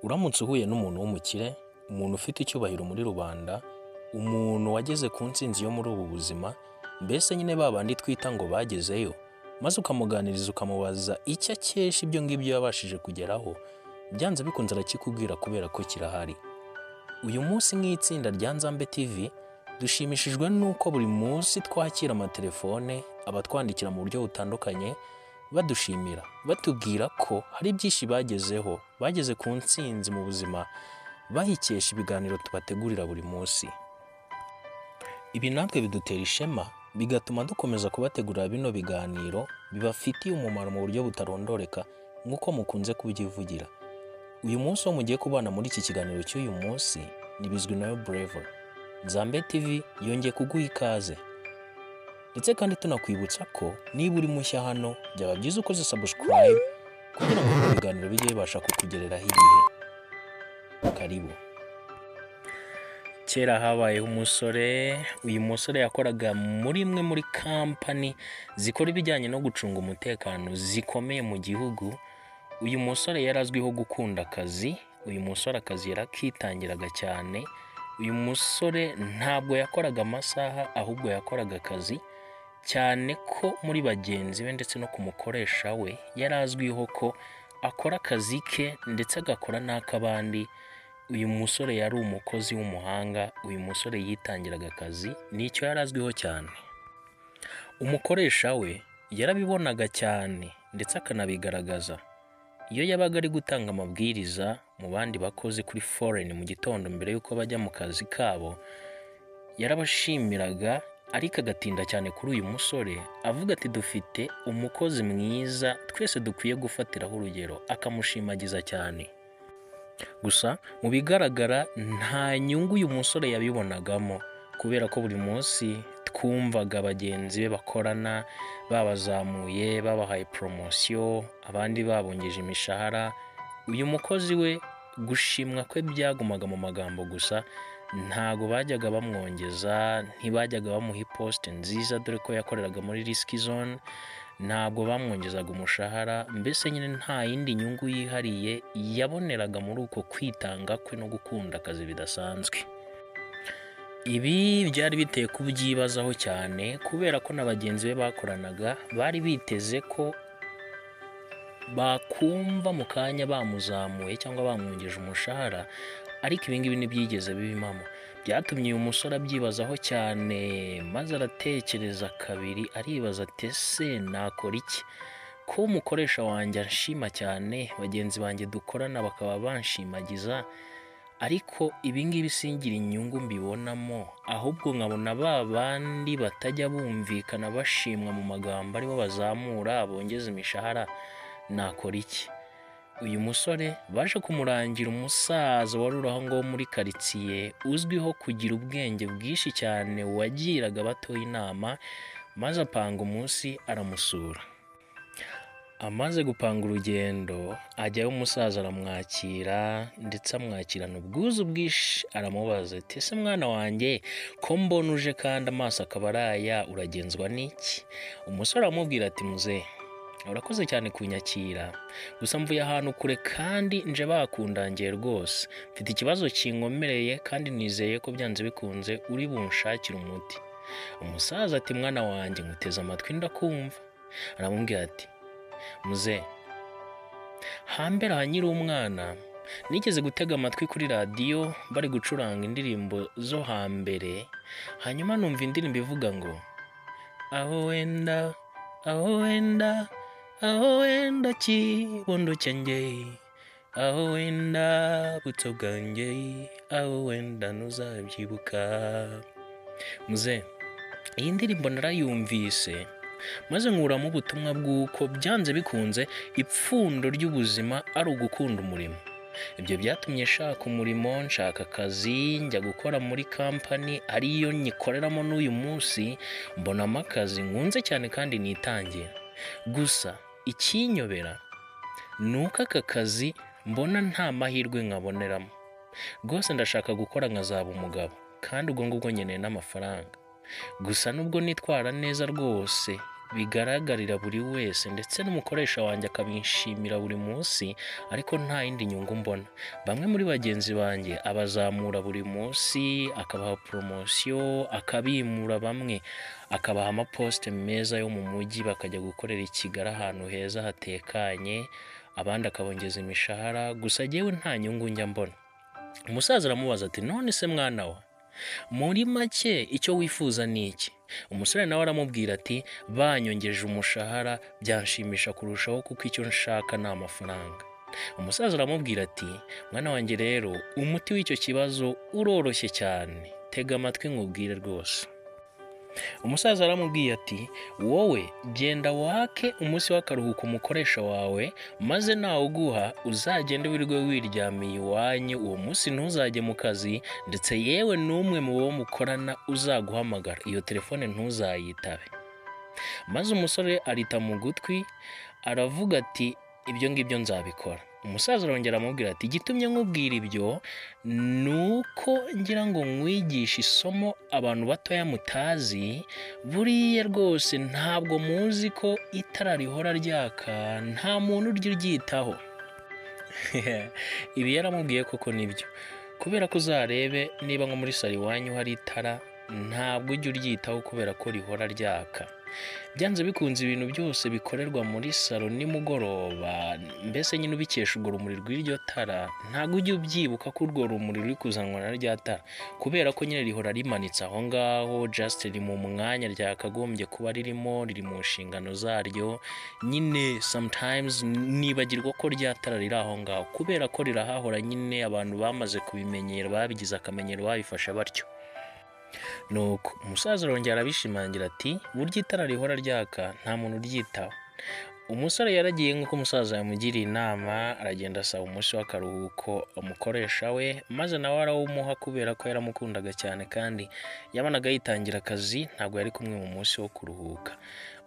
Uramutse uhuye n'umuntu w'umukire, umuntu ufite icyubahiro muri rubanda, umuntu wageze ku ntsinzi yo muri ubu buzima, mbese nyine ba bandi twita ngo bagezeyo, maze ukamuganiriza ukamubaza icyo akesha ibyo ngibyo yabashije kugeraho, byanze bikunze arakikubwira kubera ko kirahari. Uyu munsi nk'itsinda rya Nzambe TV dushimishijwe n'uko buri munsi twakira amatelefone abatwandikira mu buryo butandukanye badushimira, batubwira ko hari byinshi bagezeho, bageze ku ntsinzi mu buzima bahikesha ibiganiro tubategurira buri munsi. Ibi natwe bidutera ishema, bigatuma dukomeza kubategurira bino biganiro bibafitiye umumaro mu buryo butarondoreka nk'uko mukunze kubyivugira. Uyu munsi wo mugiye kubana muri iki kiganiro cy'uyu munsi ni Bizwinayo Braver. Nzambe TV yongeye kuguha ikaze. Ndetse kandi tunakwibutsa ko niba uri mushya hano byaba byiza ukoze subscribe kugira ngo ibiganiro bijye bibasha kukugereraho igihe. Karibu. Kera habayeho umusore, uyu musore yakoraga muri imwe muri kampani zikora ibijyanye no gucunga umutekano zikomeye mu gihugu. Uyu musore yarazwiho gukunda akazi, uyu musore akazi yarakitangiraga cyane. Uyu musore ntabwo yakoraga amasaha ahubwo yakoraga akazi, cyane ko muri bagenzi be ndetse no ku mukoresha we yarazwiho ko akora akazi ke ndetse agakora n'ak'abandi. Uyu musore yari umukozi w'umuhanga, uyu musore yitangiraga akazi, nicyo yarazwiho cyane. Umukoresha we yarabibonaga cyane ndetse akanabigaragaza. Iyo yabaga ari gutanga amabwiriza mu bandi bakozi kuri foreign mu gitondo mbere y'uko bajya mu kazi kabo, yarabashimiraga ariko agatinda cyane kuri uyu musore, avuga ati dufite umukozi mwiza twese dukwiye gufatiraho urugero, akamushimagiza cyane. Gusa mu bigaragara nta nyungu uyu musore yabibonagamo, kubera ko buri munsi twumvaga bagenzi be bakorana babazamuye, babahaye promotion, abandi babongeje imishahara. Uyu mukozi we gushimwa kwe byagumaga mu magambo gusa, ntago bajyaga bamwongeza, ntibajyaga bamuha iposte nziza dore ko yakoreraga muri risk zone, ntabwo bamwongezaga umushahara, mbese nyine nta yindi nyungu yihariye yaboneraga muri uko kwitanga kwe no gukunda akazi bidasanzwe. Ibi byari biteye kubyibazaho cyane kubera ko na bagenzi be bakoranaga bari biteze ko bakumva mu kanya bamuzamuye cyangwa bamwongeje umushahara, ariko ibi ngibi ntibyigeze bibimamo. Byatumye uyu musore abyibazaho cyane, maze aratekereza kabiri, aribaza ati ese nakora iki ko umukoresha wanjye anshima cyane, bagenzi banjye dukorana bakaba banshimagiza, ariko ibi ngibi singira inyungu mbibonamo, ahubwo nkabona ba bandi batajya bumvikana bashimwa mu magambo aribo bazamura bongeza imishahara, nakora iki? Uyu musore baje kumurangira umusaza wari uraho ngo muri karitsiye uzwiho kugira ubwenge bwinshi cyane, wagiraga batoye inama, maze apanga umunsi aramusura. Amaze gupanga urugendo ajyayo, umusaza aramwakira ndetse amwakirana ubwuzu bwinshi, aramubaza ati ese mwana wanjye ko mbona uje kandi amaso akaba araya, uragenzwa n'iki? Umusore aramubwira ati muzehe, urakoze cyane kunyakira, gusa mvuye ahantu kure kandi nje bakundangiye rwose, mfite ikibazo kinkomereye kandi nizeye ko byanze bikunze uri bunshakire umuti. Umusaza ati mwana wanjye nguteze amatwi ndakumva. Aramubwira ati muzehe, hambere aha nkiri umwana nigeze gutega amatwi kuri radiyo bari gucuranga indirimbo zo hambere, hanyuma numva indirimbo ivuga ngo aho wenda aho wenda aho wenda kibondo cyanjye, aho wenda buto bwanjye, aho wenda ntuzabyibuka. Muzehe, iyi ndirimbo narayumvise maze nkuramo ubutumwa bw'uko byanze bikunze ipfundo ry'ubuzima ari ugukunda umurimo. Ibyo byatumye nshaka umurimo, nshaka akazi, njya gukora muri kampani ariyo nyikoreramo n'uyu munsi, mbonamo akazi nkunze cyane kandi nitangira. Gusa ikinyobera ni uko aka kazi mbona nta mahirwe nkaboneramo. Rwose ndashaka gukora nkazaba umugabo, kandi ubwo ngubwo nkeneye n'amafaranga. Gusa nubwo nitwara neza rwose bigaragarira buri wese ndetse n'umukoresha wanjye akabishimira buri munsi, ariko nta yindi nyungu mbona. Bamwe muri bagenzi banjye abazamura buri munsi, akabaha poromosiyo, akabimura, bamwe akabaha amaposite meza yo mu mujyi bakajya gukorera i Kigali ahantu heza hatekanye, abandi akabongeza imishahara, gusa jyewe nta nyungu njya mbona. Umusaza aramubaza ati none se mwana wa, muri make icyo wifuza ni iki? Umusore nawe aramubwira ati banyongeje umushahara byanshimisha kurushaho kuko icyo nshaka ni amafaranga. Umusaza aramubwira ati mwana wanjye rero, umuti w'icyo kibazo uroroshye cyane, tega amatwi nkubwire rwose. Umusaza aramubwiye ati wowe genda wake umunsi w'akaruhuko umukoresha wawe, maze nawe uguha uzagende wirirwe wiryamiye iwanyu, uwo munsi ntuzajye mu kazi, ndetse yewe n'umwe mu bo mukorana uzaguhamagara, iyo telefone ntuzayitabe. Maze umusore arita mu gutwi aravuga ati ibyo ngibyo nzabikora. Umusaza arongera amubwira ati igitumye nkubwira ibyo nuko ngira ngo nkwigishe isomo abantu batoya mutazi, buriya rwose ntabwo muzi ko itara rihora ryaka nta muntu urya uryitaho. Ibi yaramubwiye koko nibyo, kubera ko uzarebe niba nko muri salo iwanyu hari itara, ntabwo ujya uryitaho kubera ko rihora ryaka. Byanze bikunze ibintu byose bikorerwa muri salo nimugoroba, mbese nyine ubikesha urwo rumuri rw'iryo tara, ntabwo ujya ubyibuka ko urwo rumuri ruri kuzanwa na rya tara, kubera ko nyine rihora rimanitse aho ngaho, just riri mu mwanya ryakagombye kuba ririmo, riri mu nshingano zaryo. Nyine sometimes nibagirwa ko rya tara riri aho ngaho, kubera ko rirahahora. Nyine abantu bamaze kubimenyera, babigize akamenyero, babifasha batyo. Nuko umusaza arongera arabishimangira ati burya itara rihora ryaka nta muntu uryitaho. Umusore yaragiye nk'uko umusaza yamugiriye inama, aragenda asaba umunsi w'akaruhuko umukoresha we, maze nawe arawumuha kubera ko yaramukundaga cyane kandi yabonaga yitangira akazi, ntabwo yari kumwe mu munsi wo kuruhuka.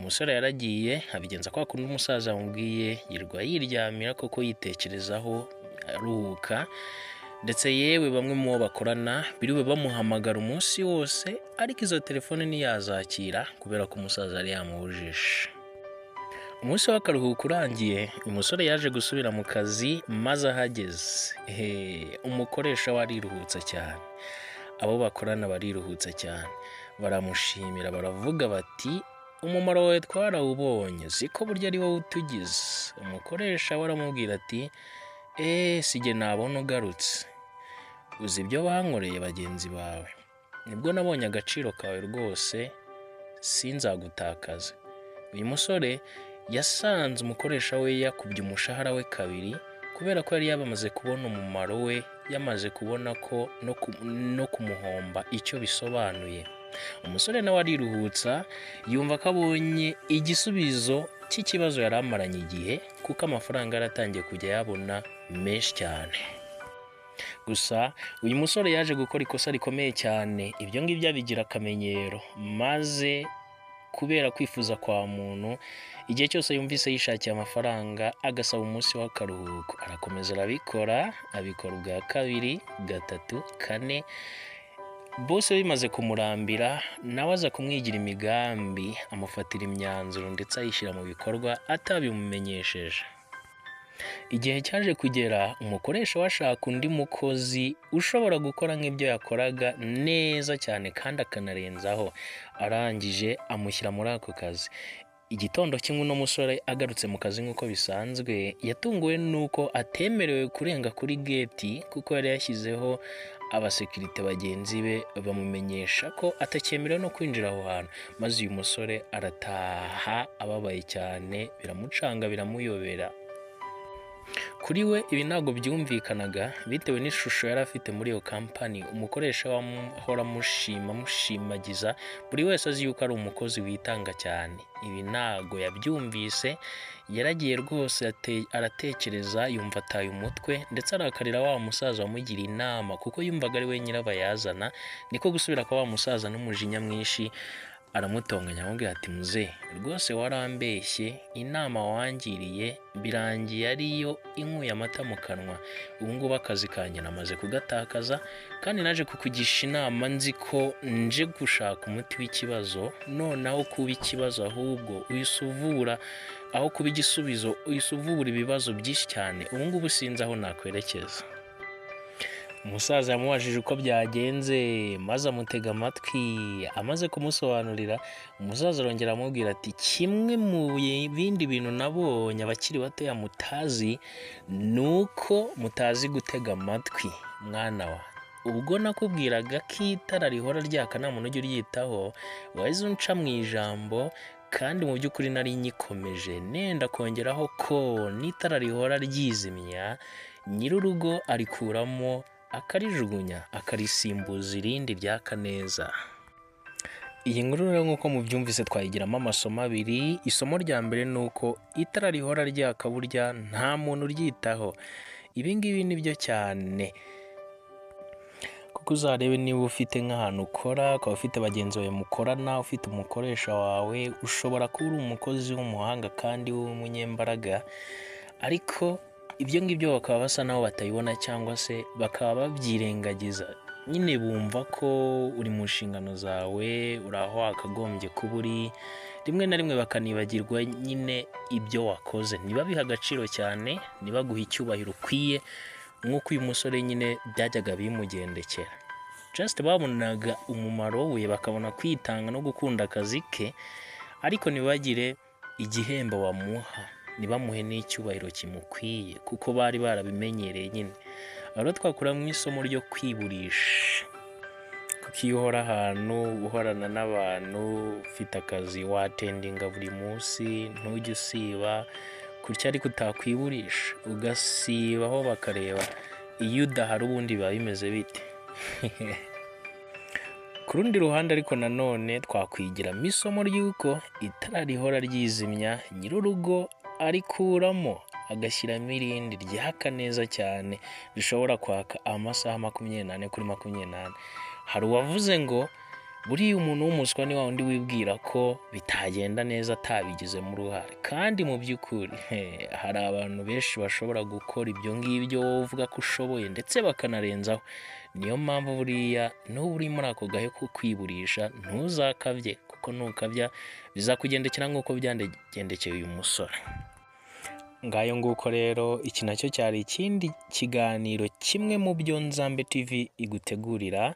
Umusore yaragiye abigenza kwa kundi umusaza yamubwiye, yirwa yiryamira koko yitekerezaho aruhuka, ndetse yewe bamwe mu bo bakorana biriwe bamuhamagara umunsi wose, ariko izo telefone ntiyazakira kubera ko umusaza yari yamubujije. Umunsi w'akaruhuko urangiye, umusore yaje gusubira mu kazi, maze ahageze umukoresha we ariruhutsa cyane, abo bakorana bariruhutsa cyane, baramushimira, baravuga bati umumaro wawe twarawubonye, siko burya ari wowe utugize. Umukoresha we aramubwira ati sijye nabona ugarutse, uzi ibyo bankoreye bagenzi bawe, nibwo nabonye agaciro kawe rwose, sinzagutakaza. Uyu musore yasanze umukoresha we yakubye umushahara we kabiri, kubera ko yari yamaze kubona umumaro we, yamaze kubona ko no kumuhomba icyo bisobanuye. Umusore nawe ariruhutsa, yumva ko abonye igisubizo cy'ikibazo yari amaranye igihe, kuko amafaranga yaratangiye kujya yabona menshi cyane. Gusa uyu musore yaje gukora ikosa rikomeye cyane, ibyo ngibyo abigira akamenyero, maze kubera kwifuza kwa muntu, igihe cyose yumvise yishakiye amafaranga agasaba umunsi w'akaruhuko, arakomeza arabikora, abikora ubwa kabiri, gatatu, kane, bose bimaze kumurambira, nawe aza kumwigira imigambi, amufatira imyanzuro ndetse ayishyira mu bikorwa atabimumenyesheje. Igihe cyaje kugera, umukoresha washaka undi mukozi ushobora gukora nk'ibyo yakoraga neza cyane kandi akanarenzaho, arangije amushyira muri ako kazi. Igitondo kimwe uno musore agarutse mu kazi nk'uko bisanzwe, yatunguwe nuko atemerewe kurenga kuri geti, kuko yari yashyizeho abasekirite bagenzi be bamumenyesha ko atakemerewe no kwinjira aho hantu. Maze uyu musore arataha ababaye cyane, biramucanga, biramuyobera. Kuri we ibi ntabwo byumvikanaga bitewe n'ishusho yari afite muri iyo kampani. Umukoresha wahora amushimagiza, buri wese azi yuko ari umukozi witanga cyane. Ibi ntabwo yabyumvise, yaragiye rwose aratekereza, yumva ataye umutwe, ndetse arakarira wa musaza wamugiriye inama, kuko yumvaga ari we nyirabayazana. Niko gusubira kwa wa musaza n'umujinya mwinshi, aramutonganya amubwira ati muze rwose warambeshye, inama wangiriye birangiye ariyo inkuye amata mu kanwa, ubu ngubu akazi kanjye namaze kugatakaza kandi naje kukugisha inama nzi ko nje gushaka umuti w'ikibazo, noneho kuba ikibazo ahubwo uhise uvura, aho kuba igisubizo uhise uvubura ibibazo byinshi cyane, ubu ngubu sinzi aho nakwerekeza. Umusaza yamubajije uko byagenze maze amutega amatwi, amaze kumusobanurira umusaza arongera amubwira ati kimwe mu bindi bintu nabonye abakiri batoya mutazi ni uko mutazi gutega amatwi. Mwana wa, ubwo nakubwiraga ko itara rihora ryaka nta muntu ujya uryitaho, wahise unca mu ijambo kandi mu by'ukuri nari nyikomeje nenda kongeraho ko n'itara rihora ryizimya nyir'urugo arikuramo akarijugunya akarisimbuza irindi ryaka neza. Iyi nkuru rero nk'uko mubyumvise twayigiramo amasomo abiri. Isomo rya mbere ni uko itara rihora ryaka burya nta muntu uryitaho. Ibi ngibi ni byo cyane, kuko uzarebe niba ufite nk'ahantu ukora, ukaba ufite bagenzi bawe mukorana, ufite umukoresha wawe, ushobora kuba uri umukozi w'umuhanga kandi w'umunyembaraga, ariko ibyo ngibyo bakaba basa naho batayibona cyangwa se bakaba babyirengagiza. Nyine bumva ko uri mu nshingano zawe, uri aho wakagombye kuba uri, rimwe na rimwe bakanibagirwa nyine ibyo wakoze, ntibabihe agaciro cyane, ntibaguhe icyubahiro ukwiye nk'uko uyu musore nyine byajyaga bimugendekera. Just babonaga umumaro we, bakabona kwitanga no gukunda akazi ke, ariko ntibagire igihembo bamuha, ntibamuhe n'icyubahiro kimukwiye kuko bari barabimenyereye nyine. Rero twakura mu isomo ryo kwiburisha, kuko iyo uhora ahantu uhorana n'abantu, ufite akazi watendinga buri munsi, ntujye usiba kutya, ariko utakwiburisha ugasibaho bakareba iyo udahari ubundi biba bimeze bite. Ku rundi ruhande ariko nanone twakwigiramo isomo ry'uko itara rihora ryizimya nyir'urugo arikuramo agashyiramo irindi ryaka neza cyane, rishobora kwaka amasaha 24 kuri 24. Hari uwavuze ngo buriya umuntu w'umuswa ni wa wundi wibwira ko bitagenda neza atabigizemo uruhare, kandi mu by'ukuri hari abantu benshi bashobora gukora ibyo ngibyo wowe uvuga ko ushoboye ndetse bakanarenzaho. Niyo mpamvu buriya n'ubu uri muri ako gahe ko kwiburisha ntuzakabye, kuko nukabya bizakugendekera nk'uko byandegendekeye uyu musore. Ngayo nguko rero, iki nacyo cyari ikindi kiganiro kimwe mu byo Nzambe TV igutegurira.